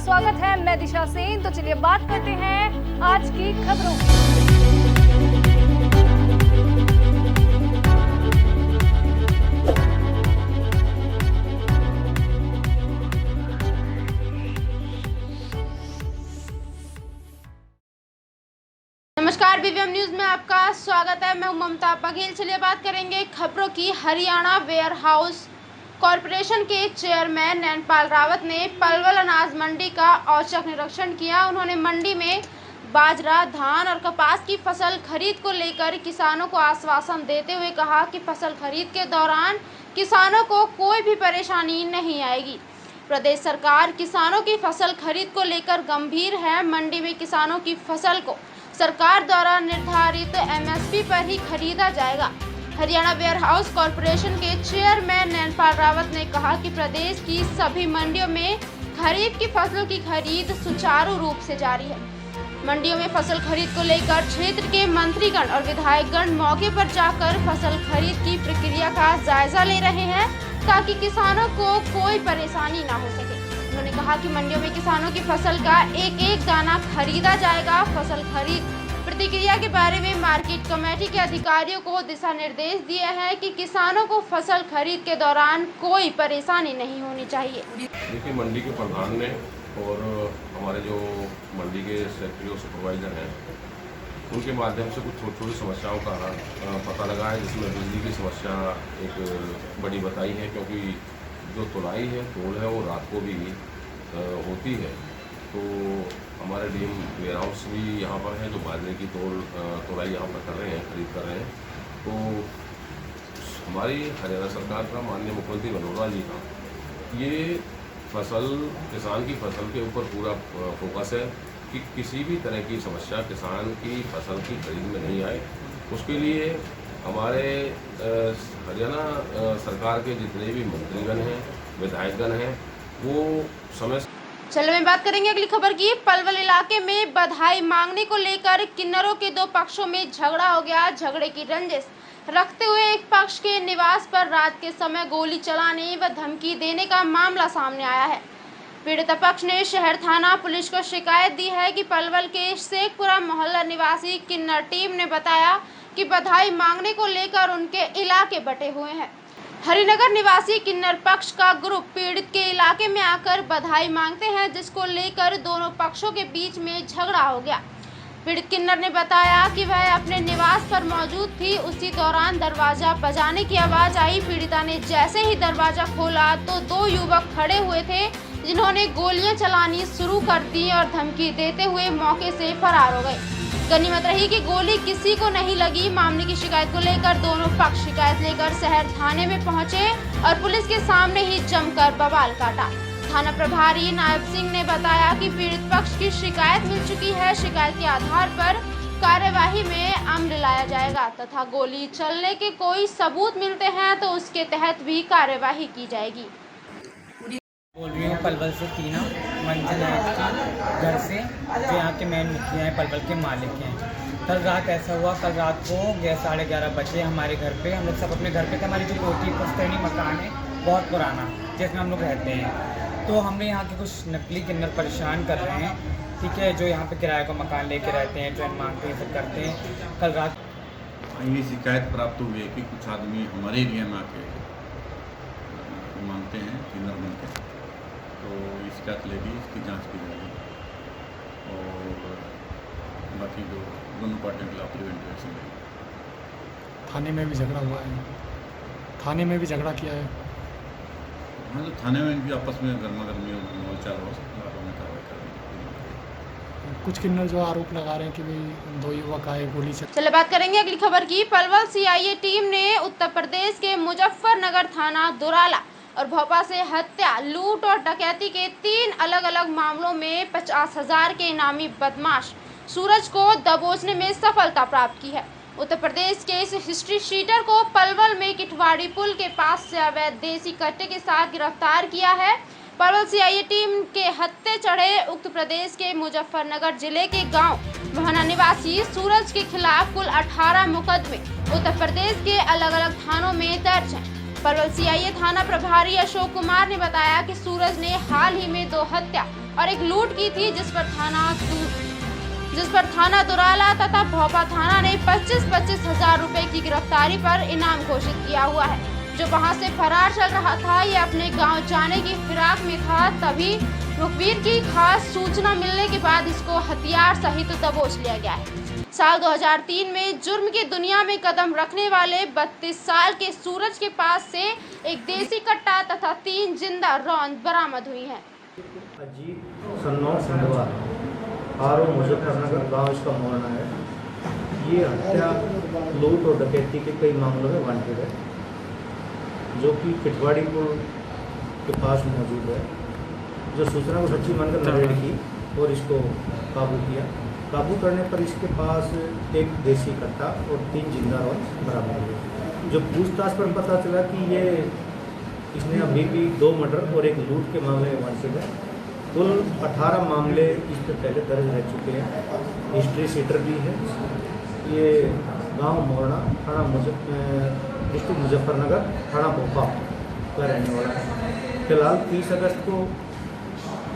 स्वागत है। मैं दिशा सेन। तो चलिए बात करते हैं आज की खबरों की। नमस्कार, बीवीएम न्यूज में आपका स्वागत है। मैं ममता बघेल। चलिए बात करेंगे खबरों की। हरियाणा वेयर हाउस कॉरपोरेशन के चेयरमैन नैनपाल रावत ने पलवल अनाज मंडी का औचक निरीक्षण किया। उन्होंने मंडी में बाजरा, धान और कपास की फसल खरीद को लेकर किसानों को आश्वासन देते हुए कहा कि फसल खरीद के दौरान किसानों को कोई भी परेशानी नहीं आएगी। प्रदेश सरकार किसानों की फसल खरीद को लेकर गंभीर है। मंडी में किसानों की फसल को सरकार द्वारा निर्धारित एमएसपी पर ही खरीदा जाएगा। हरियाणा वेयर हाउस कॉरपोरेशन के चेयरमैन नैनपाल रावत ने कहा कि प्रदेश की सभी मंडियों में खरीफ की फसलों की खरीद सुचारू रूप से जारी है। मंडियों में फसल खरीद को लेकर क्षेत्र के मंत्रीगण और विधायकगण मौके पर जाकर फसल खरीद की प्रक्रिया का जायजा ले रहे हैं ताकि किसानों को कोई परेशानी ना हो सके। उन्होंने कहा कि मंडियों में किसानों की फसल का एक एक दाना खरीदा जाएगा। फसल खरीद प्रक्रिया के बारे में मार्केट कमेटी के अधिकारियों को दिशा निर्देश दिए हैं कि किसानों को फसल खरीद के दौरान कोई परेशानी नहीं होनी चाहिए। देखिए, मंडी के प्रधान ने और हमारे जो मंडी के सेक्रेटरी और सुपरवाइजर हैं, उनके माध्यम से कुछ छोटी छोटी समस्याओं का पता लगा है, जिसमें बिजली की समस्या एक बड़ी बताई है, क्योंकि जो तुलाई है, तोल है, वो रात को भी होती है। तो हमारे डीएम वेयर हाउस भी यहाँ पर है, जो बाजरे की तुलाई यहाँ पर कर रहे हैं, खरीद कर रहे हैं। तो हमारी हरियाणा सरकार का माननीय मुख्यमंत्री मनोहर जी का ये फसल, किसान की फसल के ऊपर पूरा फोकस है कि किसी भी तरह की समस्या किसान की फसल की खरीद में नहीं आए। उसके लिए हमारे हरियाणा सरकार के जितने भी मंत्रीगण हैं, विधायकगण हैं, वो समय। चलो मैं बात करेंगे अगली खबर की। पलवल इलाके में बधाई मांगने को लेकर किन्नरों के दो पक्षों में झगड़ा हो गया। झगड़े की रंजिश रखते हुए एक पक्ष के निवास पर रात के समय गोली चलाने व धमकी देने का मामला सामने आया है। पीड़ित पक्ष ने शहर थाना पुलिस को शिकायत दी है कि पलवल के शेखपुरा मोहल्ला निवासी किन्नर टीम ने बताया कि बधाई मांगने को लेकर उनके इलाके बटे हुए हैं। हरिनगर निवासी किन्नर पक्ष का ग्रुप पीड़ित के इलाके में आकर बधाई मांगते हैं, जिसको लेकर दोनों पक्षों के बीच में झगड़ा हो गया। पीड़ित किन्नर ने बताया कि वह अपने निवास पर मौजूद थी। उसी दौरान दरवाजा बजाने की आवाज आई। पीड़िता ने जैसे ही दरवाजा खोला तो दो युवक खड़े हुए थे, जिन्होंने गोलियां चलानी शुरू कर दी और धमकी देते हुए मौके से फरार हो गए। गनीमत रही कि गोली किसी को नहीं लगी। मामले की शिकायत को लेकर दोनों पक्ष शिकायत लेकर शहर थाने में पहुंचे और पुलिस के सामने ही जमकर बवाल काटा। थाना प्रभारी नायब सिंह ने बताया कि पीड़ित पक्ष की शिकायत मिल चुकी है। शिकायत के आधार पर कार्यवाही में अमल लाया जाएगा तथा गोली चलने के कोई सबूत मिलते हैं तो उसके तहत भी कार्यवाही की जाएगी। बोल रही हूँ पलवल से टीना मंजिल घर से, जो यहाँ के मेन मुखिया हैं, पलवल के मालिक हैं। कल रात ऐसा हुआ, कल रात को 11:30 बजे हमारे घर पे, हम लोग सब अपने घर पे थे। हमारी जो कोठी पुश्तैनी मकान है, बहुत पुराना, जिसमें हम लोग रहते हैं। तो हमने यहाँ के कुछ नकली किन्नर परेशान कर रहे हैं, ठीक है, जो यहाँ पे किराए का मकान लेके रहते हैं, ट्रेन मांगते हैं, सब करते हैं। कल रात ये शिकायत प्राप्त हुई है कि कुछ आदमी हमारे एरिया में आके मांगते हैं किन्नर बनकर। तो शिकायत ले ली, इसकी जांच की जाएगी और बाकी जो दोनों पार्टियों के खिलाफ प्रिवेंटिव एक्शन लेगी। थाने में भी झगड़ा हुआ है, थाने में भी झगड़ा किया है। हाँ, तो थाने में भी आपस में गर्मा गर्मी और चाल हो सकता है, कार्रवाई करेंगे। कुछ किन्नर जो आरोप लगा रहे हैं कि भाई दो युवक आए, गोली चल। चलिए बात करेंगे अगली खबर की। पलवल सीआईए टीम ने उत्तर प्रदेश के मुजफ्फरनगर थाना दुराला और भोपाल से हत्या, लूट और डकैती के 3 अलग अलग मामलों में 50,000 के इनामी बदमाश सूरज को दबोचने में सफलता प्राप्त की है। उत्तर प्रदेश के इस हिस्ट्री शीटर को पलवल में किटवाड़ी पुल के पास से अवैध देसी कट्टे के साथ गिरफ्तार किया है। पलवल सीआईए टीम के हत्थे चढ़े उत्तर प्रदेश के मुजफ्फरनगर जिले के गांव मोहना निवासी सूरज के खिलाफ कुल 18 मुकदमे उत्तर प्रदेश के अलग अलग थानों में दर्ज हैं। पलवल सीआईए थाना प्रभारी अशोक कुमार ने बताया कि सूरज ने हाल ही में 2 हत्या और एक लूट की थी, जिस पर थाना दुराला तथा भोपा थाना ने 25-25 हजार रुपए की गिरफ्तारी पर इनाम घोषित किया हुआ है। जो वहां से फरार चल रहा था, ये अपने गांव जाने की फिराक में था। तभी मुखबिर की खास सूचना मिलने के बाद इसको हथियार सहित दबोच लिया गया है। साल 2003 में जुर्म की दुनिया में कदम रखने वाले 32 साल के सूरज के पास से एक देसी कट्टा तथा 3 जिंदा रौंद बरामद हुई है। अजीत सन्नौर सिंधवा आर.ओ. मुजफ्फरनगर गांव इसका मोहना है। ये हत्या, लूट और डकैती के कई मामलों में वांटेड है, जो कि पिठवाड़ी पुल के पास मौजूद है। जो सूचना को सच्ची मानकर नरेड की और इसको काबू किया। काबू करने पर इसके पास एक देसी कट्टा और 3 जिंदा रौंद बरामद हुए। जो पूछताछ पर पता चला कि ये इसने अभी भी 2 मर्डर और एक लूट के मामले में वांछित है। कुल 18 मामले इस पर पहले दर्ज रह चुके हैं। हिस्ट्री सीटर भी है। ये गांव मोरना, थाना डिस्ट्रिक्ट मुजफ्फरनगर, थाना भोपा का रहने वाला है। फिलहाल 30 अगस्त को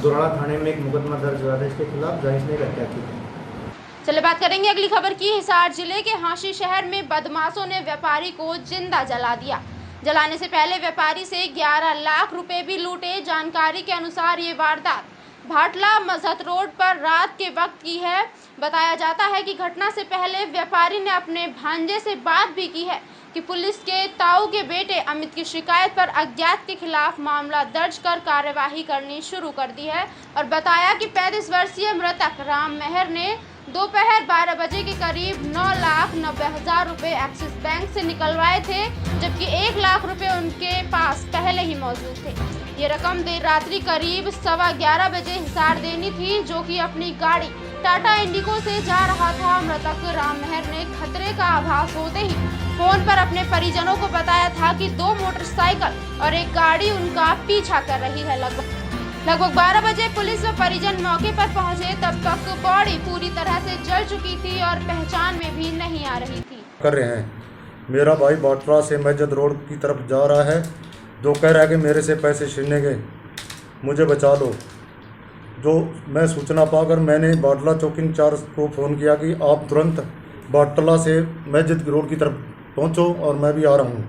दुराड़ा थाने में एक मुकदमा दर्ज हुआ था इसके खिलाफ, जहाँ इसने एक हत्या की थी। चलिए बात करेंगे अगली खबर की। हिसार जिले के हांसी शहर में बदमाशों ने व्यापारी को जिंदा जला दिया। जलाने से पहले व्यापारी से 11 लाख रुपए भी लूटे। जानकारी के अनुसार ये वारदात भाटला मजहत रोड पर रात के वक्त की है। बताया जाता है कि घटना से पहले व्यापारी ने अपने भांजे से बात भी की है कि पुलिस के ताऊ के बेटे अमित की शिकायत पर अज्ञात के खिलाफ मामला दर्ज कर कार्यवाही करनी शुरू कर दी है और बताया कि 35 वर्षीय मृतक राम मेहर ने दोपहर 12 बजे के करीब 9,90,000 रुपए एक्सिस बैंक से निकलवाए थे, जबकि 1 लाख रुपए उनके पास पहले ही मौजूद थे। ये रकम देर रात्रि करीब 11:15 बजे हिसार देनी थी, जो कि अपनी गाड़ी टाटा इंडिगो से जा रहा था। मृतक राम मेहर ने खतरे का आभास होते ही फोन पर अपने परिजनों को बताया था कि 2 मोटरसाइकिल और एक गाड़ी उनका पीछा कर रही है। लगभग 12 बजे पुलिस व परिजन मौके पर पहुंचे, तब तक बॉडी पूरी तरह से जल चुकी थी और पहचान में भी नहीं आ रही थी। कर रहे हैं। मेरा भाई बाटला से मस्जिद रोड की तरफ जा रहा है, जो कह रहा है कि मेरे से पैसे छीनने गए, मुझे बचा लो। जो मैं सूचना पाकर मैंने बाटला चौकी इंचार्ज को फ़ोन किया कि आप तुरंत बाटला से मस्जिद रोड की तरफ पहुंचो और मैं भी आ रहा हूं।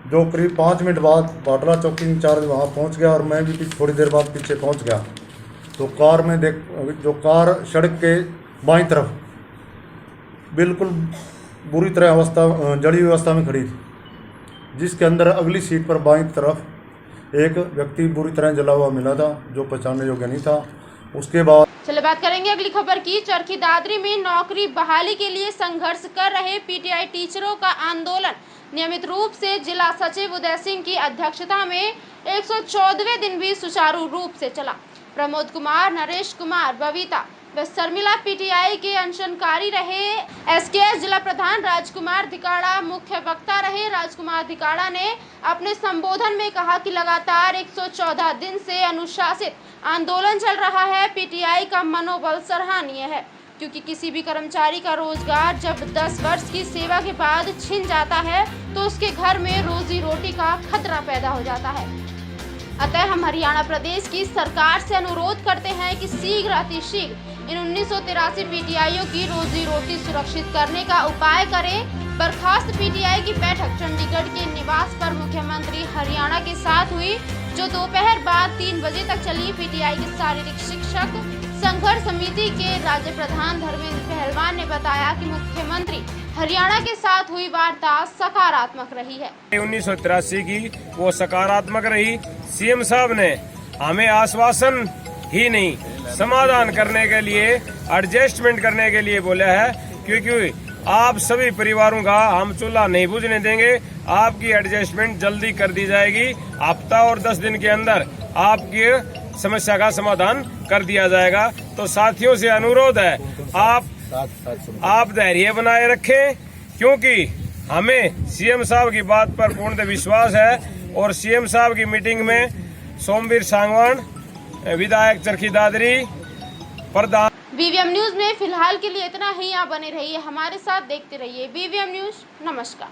जो करीब 5 मिनट बाद बाटला चौकी इंचार्ज वहां पहुंच गया और मैं भी थोड़ी देर बाद पीछे पहुंच गया। तो कार में जो कार सड़क के बाईं तरफ बिल्कुल बुरी तरह जड़ी हुई अवस्था में खड़ी थी, जिसके अंदर अगली सीट पर बाईं तरफ एक व्यक्ति बुरी तरह जला हुआ मिला था, जो पहचानने योग्य नहीं था। उसके बाद चलिए बात करेंगे अगली खबर की। चरखी दादरी में नौकरी बहाली के लिए संघर्ष कर रहे पीटीआई टीचरों का आंदोलन नियमित रूप से जिला सचिव उदय सिंह की अध्यक्षता में 114वें दिन भी सुचारू रूप से चला। प्रमोद कुमार, नरेश कुमार, बबीता व शर्मिला पीटीआई के अनशनकारी रहे। एसकेएस जिला प्रधान राजकुमार धिकाड़ा मुख्य वक्ता रहे। राजकुमार धिकाड़ा ने अपने संबोधन में कहा कि लगातार 114 दिन से अनुशासित आंदोलन चल रहा है। पीटीआई का मनोबल सराहनीय है, क्योंकि किसी भी कर्मचारी का रोजगार जब 10 वर्ष की सेवा के बाद छिन जाता है तो उसके घर में रोजी रोटी का खतरा पैदा हो जाता है। अतः हम हरियाणा प्रदेश की सरकार से अनुरोध करते हैं कि शीघ्र अतिशीघ्र इन 1983 पीटीआईओ की रोजी रोटी सुरक्षित करने का उपाय करें। बर्खास्त पीटीआई की बैठक चंडीगढ़ के निवास पर मुख्यमंत्री हरियाणा के साथ हुई, जो दोपहर बाद 3 बजे तक चली। पीटीआई की शारीरिक शिक्षक संघर्ष समिति के राज्य प्रधान धर्मेंद्र पहलवान ने बताया कि मुख्यमंत्री हरियाणा के साथ हुई वार्ता सकारात्मक रही है। 1983 की वो सकारात्मक रही। सीएम साहब ने हमें आश्वासन ही नहीं, समाधान करने के लिए, एडजस्टमेंट करने के लिए बोला है, क्योंकि आप सभी परिवारों का हम चूल्हा नहीं बुझने देंगे। आपकी एडजस्टमेंट जल्दी कर दी जाएगी। हफ्ता और 10 दिन के अंदर आपकी समस्या का समाधान कर दिया जाएगा। तो साथियों से अनुरोध है, आप धैर्य बनाए रखें, क्योंकि हमें सीएम साहब की बात पर पूर्ण विश्वास है। और सीएम साहब की मीटिंग में सोमवीर सांगवान, विधायक चरखी दादरी, प्रधान। बीवीएम न्यूज में फिलहाल के लिए इतना ही। आप बने रहिए हमारे साथ, देखते रहिए बीवीएम न्यूज। नमस्कार।